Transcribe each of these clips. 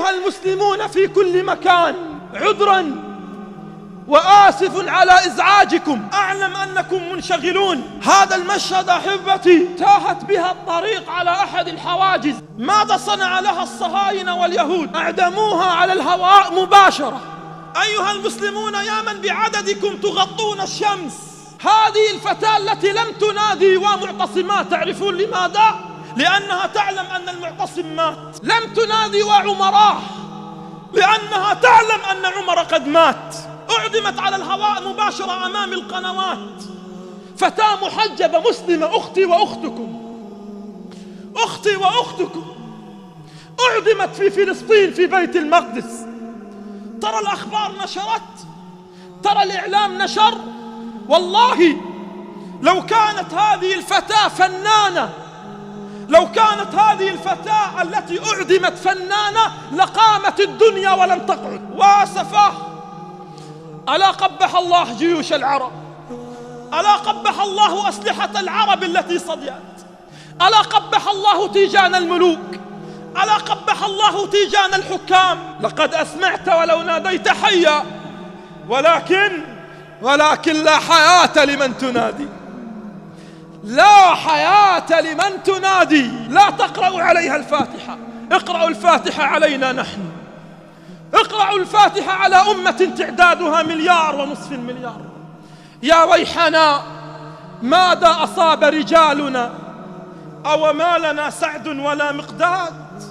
أيها المسلمون في كل مكان، عذرا وآسف على إزعاجكم، أعلم أنكم منشغلون. هذا المشهد أحبتي تاهت بها الطريق على أحد الحواجز. ماذا صنع لها الصهاينة واليهود؟ أعدموها على الهواء مباشرة. أيها المسلمون يا من بعددكم تغطون الشمس، هذه الفتاة التي لم تنادي ومعتصمات، تعرفون لماذا؟ لأنها تعلم أن المعتصم مات. لم تنادي وعمراه لأنها تعلم أن عمر قد مات. أعدمت على الهواء مباشرة أمام القنوات. فتاة محجبة مسلمة، أختي وأختكم، أختي وأختكم، أعدمت في فلسطين في بيت المقدس. ترى الأخبار نشرت، ترى الإعلام نشر. والله لو كانت هذه الفتاة فنانة، لو كانت هذه الفتاة التي أعدمت فنانة لقامت الدنيا ولم تقعد. وأسفاه، ألا قبح الله جيوش العرب، ألا قبح الله أسلحة العرب التي صديت، ألا قبح الله تيجان الملوك، ألا قبح الله تيجان الحكام. لقد أسمعت ولو ناديت حيا، ولكن لا حياة لمن تنادي، لا حياة لمن تنادي. لا تقرأوا عليها الفاتحة، اقرأوا الفاتحة علينا نحن، اقرأوا الفاتحة على أمة تعدادها 1.5 مليار. يا ويحنا، ماذا أصاب رجالنا؟ أو ما لنا سعد ولا مقداد؟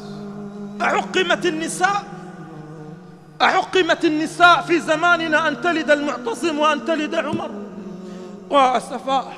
أعقمت النساء، أعقمت النساء في زماننا أن تلد المعتصم وأن تلد عمر. وأسفاه،